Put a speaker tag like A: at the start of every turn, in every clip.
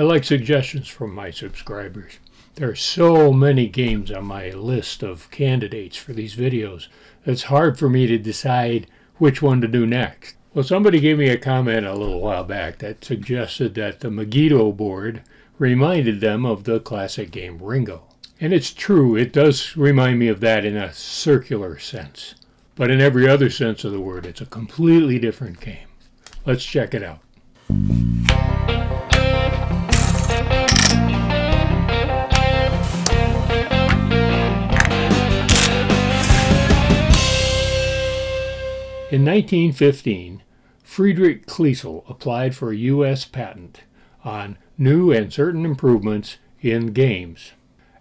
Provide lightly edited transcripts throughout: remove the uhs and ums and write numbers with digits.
A: I like suggestions from my subscribers. There are so many games on my list of candidates for these videos, it's hard for me to decide which one to do next. Well, somebody gave me a comment a little while back that suggested that the Megiddo board reminded them of the classic game Ringo. And it's true, it does remind me of that in a circular sense. But in every other sense of the word, it's a completely different game. Let's check it out. In 1915, Freidrch Kleissl applied for a U.S. patent on new and certain improvements in games.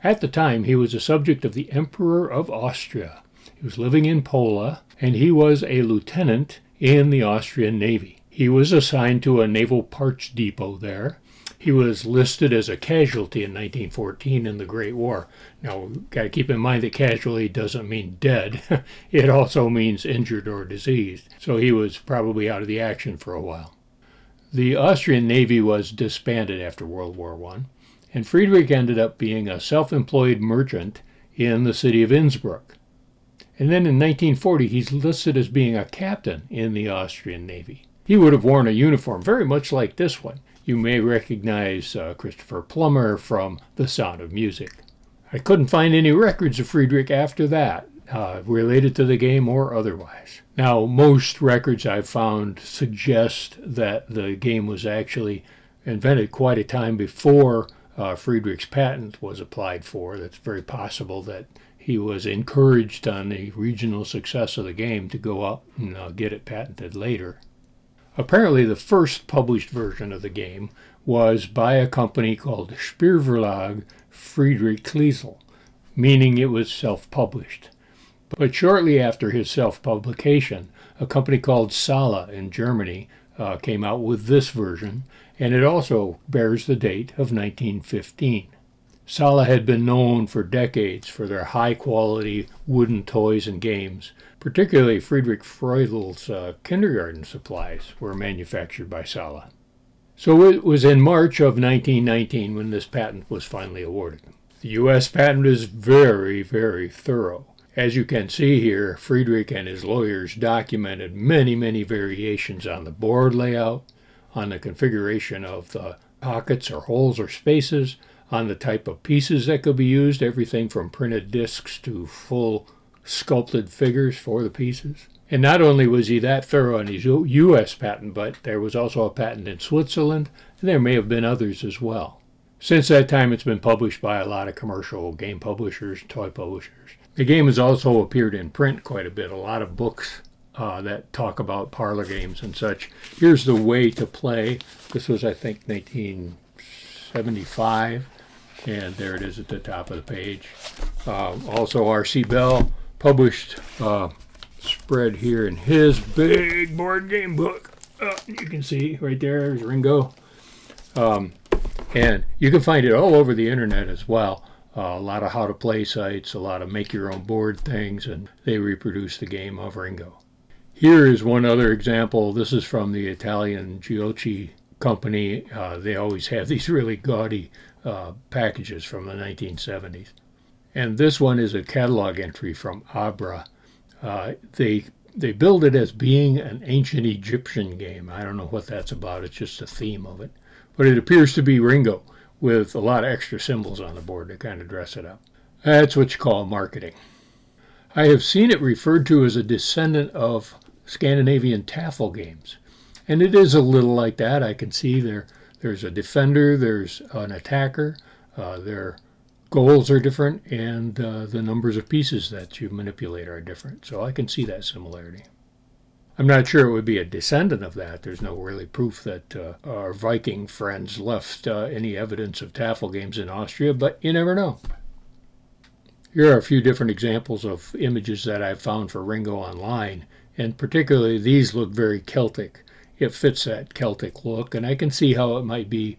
A: At the time, he was a subject of the Emperor of Austria. He was living in Pola, and he was a lieutenant in the Austrian Navy. He was assigned to a naval parts depot there. He was listed as a casualty in 1914 in the Great War. Now, we've got to keep in mind that casualty doesn't mean dead. It also means injured or diseased. So he was probably out of the action for a while. The Austrian Navy was disbanded after World War I, and Freidrich ended up being a self-employed merchant in the city of Innsbruck. And then in 1940, he's listed as being a captain in the Austrian Navy. He would have worn a uniform very much like this one. You may recognize Christopher Plummer from The Sound of Music. I couldn't find any records of Freidrich after that, related to the game or otherwise. Now, most records I've found suggest that the game was actually invented quite a time before Freidrich's patent was applied for. That's very possible that he was encouraged on the regional success of the game to go out and get it patented later. Apparently, the first published version of the game was by a company called Spielverlag Freidrch Kleissl, meaning it was self-published. But shortly after his self-publication, a company called Sala in Germany came out with this version, and it also bears the date of 1915. Sala had been known for decades for their high-quality wooden toys and games. Particularly Friedrich Freudel's kindergarten supplies were manufactured by Sala. So it was in March of 1919 when this patent was finally awarded. The U.S. patent is very, very thorough. As you can see here, Freidrich and his lawyers documented many, many variations on the board layout, on the configuration of the pockets or holes or spaces, on the type of pieces that could be used, everything from printed discs to full sculpted figures for the pieces. And not only was he that thorough in his U.S. patent, but there was also a patent in Switzerland, and there may have been others as well. Since that time, it's been published by a lot of commercial game publishers, toy publishers. The game has also appeared in print quite a bit, a lot of books that talk about parlor games and such. Here's the way to play. This was, I think, 1975, and there it is at the top of the page. Also, R.C. Bell published spread here in his big board game book. You can see right there's Ringo. And you can find it all over the internet as well. A lot of how-to-play sites, a lot of make-your-own-board things, and they reproduce the game of Ringo. Here is one other example. This is from the Italian Giochi company. They always have these really gaudy packages from the 1970s. And this one is a catalog entry from Abra. They build it as being an ancient Egyptian game. I don't know what that's about. It's just a theme of it. But it appears to be Ringo with a lot of extra symbols on the board to kind of dress it up. That's what you call marketing. I have seen it referred to as a descendant of Scandinavian Taffel games. And it is a little like that. I can see there's a defender, there's an attacker, their goals are different, and the numbers of pieces that you manipulate are different. So I can see that similarity. I'm not sure it would be a descendant of that. There's no really proof that our Viking friends left any evidence of Taffel games in Austria, but you never know. Here are a few different examples of images that I've found for Ringo online, and particularly these look very Celtic. It fits that Celtic look, and I can see how it might be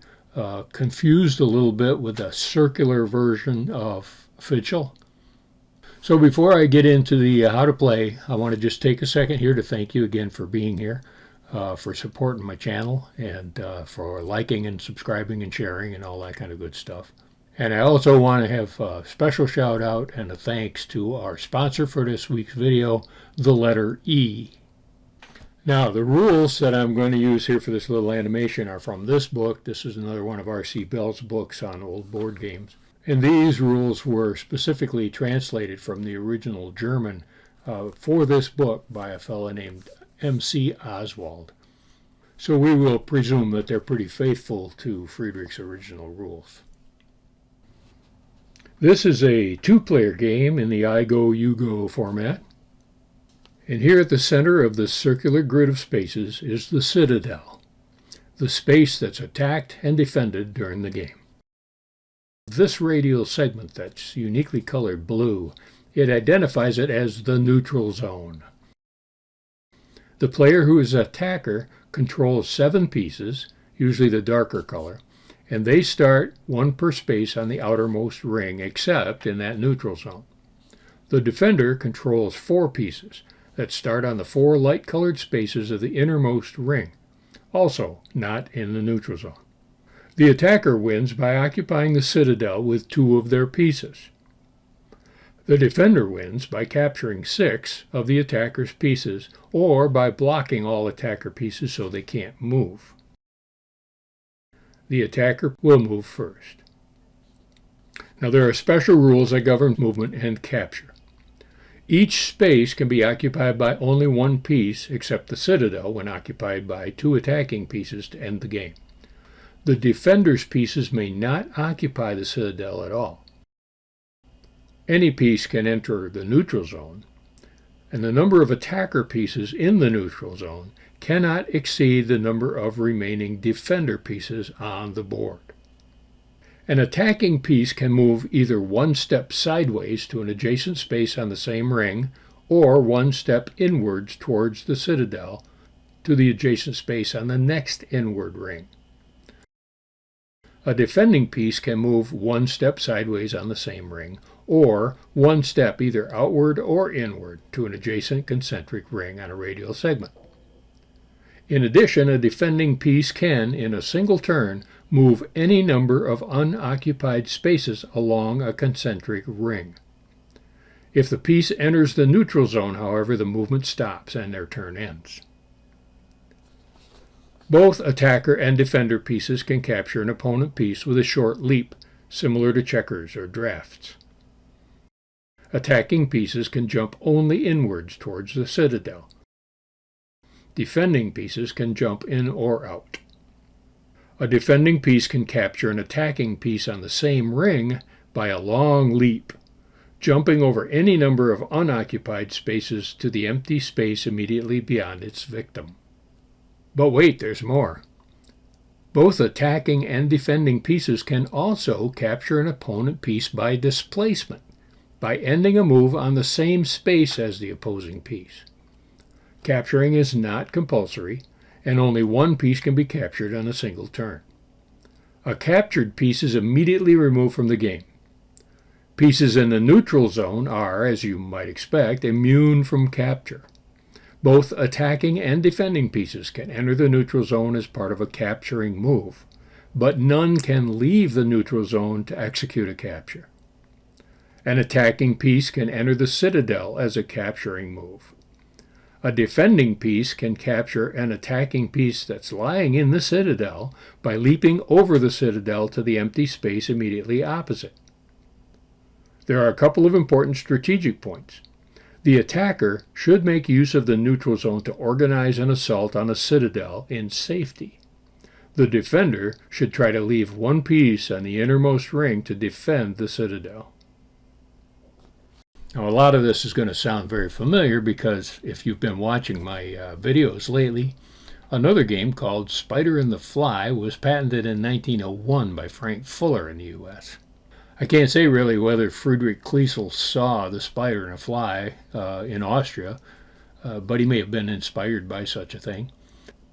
A: confused a little bit with a circular version of Fischl. So before I get into the how to play, I want to just take a second here to thank you again for being here. for supporting my channel and for liking and subscribing and sharing and all that kind of good stuff. And I also want to have a special shout out and a thanks to our sponsor for this week's video, the letter E. Now, the rules that I'm going to use here for this little animation are from this book. This is another one of R.C. Bell's books on old board games. And these rules were specifically translated from the original German for this book by a fellow named M.C. Oswald. So we will presume that they're pretty faithful to Freidrich's original rules. This is a two-player game in the I go, you go format. And here at the center of this circular grid of spaces is the citadel, the space that's attacked and defended during the game. This radial segment that's uniquely colored blue, it identifies it as the neutral zone. The player who is attacker controls 7 pieces, usually the darker color, and they start one per space on the outermost ring, except in that neutral zone. The defender controls 4 pieces that start on the 4 light-colored spaces of the innermost ring, also not in the neutral zone. The attacker wins by occupying the citadel with 2 of their pieces. The defender wins by capturing 6 of the attacker's pieces or by blocking all attacker pieces so they can't move. The attacker will move first. Now there are special rules that govern movement and capture. Each space can be occupied by only 1 piece, except the citadel when occupied by 2 attacking pieces to end the game. The defender's pieces may not occupy the citadel at all. Any piece can enter the neutral zone, and the number of attacker pieces in the neutral zone cannot exceed the number of remaining defender pieces on the board. An attacking piece can move either 1 step sideways to an adjacent space on the same ring, or 1 step inwards towards the citadel to the adjacent space on the next inward ring. A defending piece can move 1 step sideways on the same ring, or 1 step either outward or inward to an adjacent concentric ring on a radial segment. In addition, a defending piece can, in a single turn, move any number of unoccupied spaces along a concentric ring. If the piece enters the neutral zone, however, the movement stops and their turn ends. Both attacker and defender pieces can capture an opponent piece with a short leap, similar to checkers or drafts. Attacking pieces can jump only inwards towards the citadel. Defending pieces can jump in or out. A defending piece can capture an attacking piece on the same ring by a long leap, jumping over any number of unoccupied spaces to the empty space immediately beyond its victim. But wait, there's more. Both attacking and defending pieces can also capture an opponent piece by displacement, by ending a move on the same space as the opposing piece. Capturing is not compulsory, and only 1 piece can be captured on a single turn. A captured piece is immediately removed from the game. Pieces in the neutral zone are, as you might expect, immune from capture. Both attacking and defending pieces can enter the neutral zone as part of a capturing move, but none can leave the neutral zone to execute a capture. An attacking piece can enter the citadel as a capturing move. A defending piece can capture an attacking piece that's lying in the citadel by leaping over the citadel to the empty space immediately opposite. There are a couple of important strategic points. The attacker should make use of the neutral zone to organize an assault on a citadel in safety. The defender should try to leave 1 piece on the innermost ring to defend the citadel. Now, a lot of this is going to sound very familiar because if you've been watching my videos lately, another game called Spider and the Fly was patented in 1901 by Frank Fuller in the U.S. I can't say really whether Freidrch Kleissl saw the Spider and the Fly in Austria, but he may have been inspired by such a thing.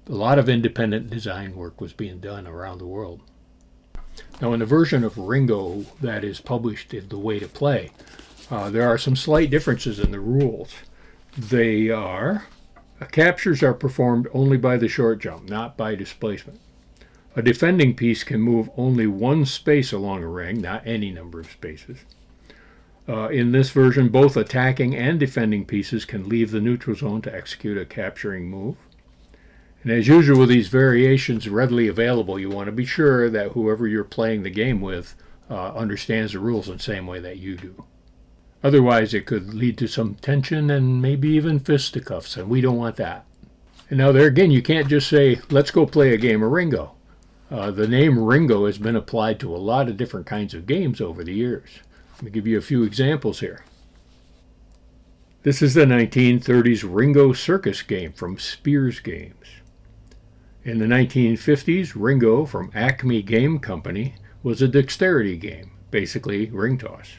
A: A lot of independent design work was being done around the world. Now, in the version of Ringo that is published in The Way to Play, there are some slight differences in the rules. They are Captures are performed only by the short jump, not by displacement. A defending piece can move only one space along a ring, not any number of spaces. In this version, both attacking and defending pieces can leave the neutral zone to execute a capturing move. And as usual with these variations readily available, you want to be sure that whoever you're playing the game with understands the rules in the same way that you do. Otherwise, it could lead to some tension and maybe even fisticuffs, and we don't want that. And now there again, you can't just say, let's go play a game of Ringo. The name Ringo has been applied to a lot of different kinds of games over the years. Let me give you a few examples here. This is the 1930s Ringo circus game from Spears Games. In the 1950s, Ringo from Acme Game Company was a dexterity game, basically ring toss.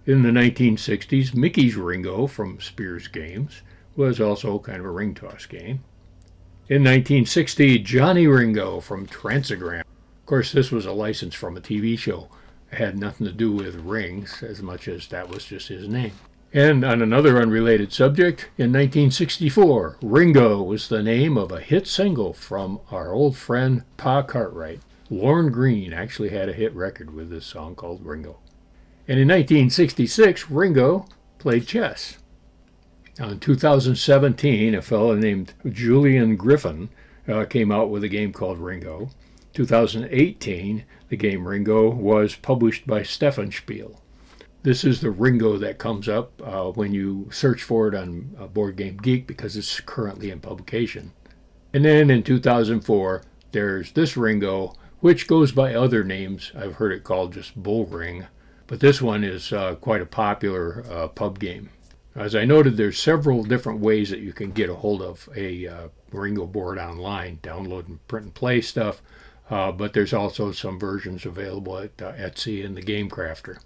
A: In the 1960s, Mickey's Ringo from Spears Games was also kind of a ring toss game. In 1960, Johnny Ringo from Transagram. Of course, this was a license from a TV show. It had nothing to do with rings as much as that was just his name. And on another unrelated subject, in 1964, Ringo was the name of a hit single from our old friend Pa Cartwright. Lorne Greene actually had a hit record with this song called Ringo. And in 1966, Ringo played chess. Now in 2017, a fellow named Julian Griffin came out with a game called Ringo. 2018, the game Ringo was published by Steffenspiel. This is the Ringo that comes up when you search for it on Board Game Geek because it's currently in publication. And then in 2004, there's this Ringo, which goes by other names. I've heard it called just Bull Ring, but this one is quite a popular pub game. As I noted, there's several different ways that you can get a hold of a Ringo board online, download and print and play stuff, but there's also some versions available at Etsy and the Game Crafter.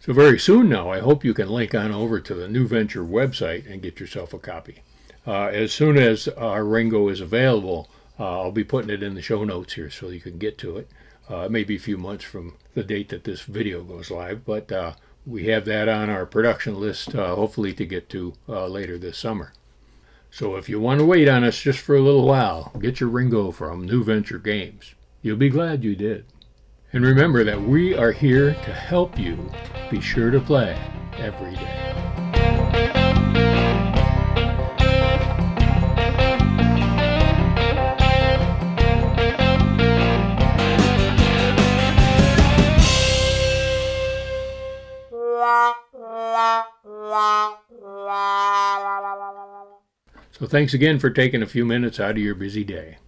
A: So very soon now, I hope you can link on over to the NewVenture website and get yourself a copy. As soon as our Ringo is available, I'll be putting it in the show notes here so you can get to it. It may be a few months from the date that this video goes live, but we have that on our production list, hopefully to get to later this summer. So if you want to wait on us just for a little while, get your Ringo from NewVenture Games. You'll be glad you did. And remember that we are here to help you be sure to play every day. So thanks again for taking a few minutes out of your busy day.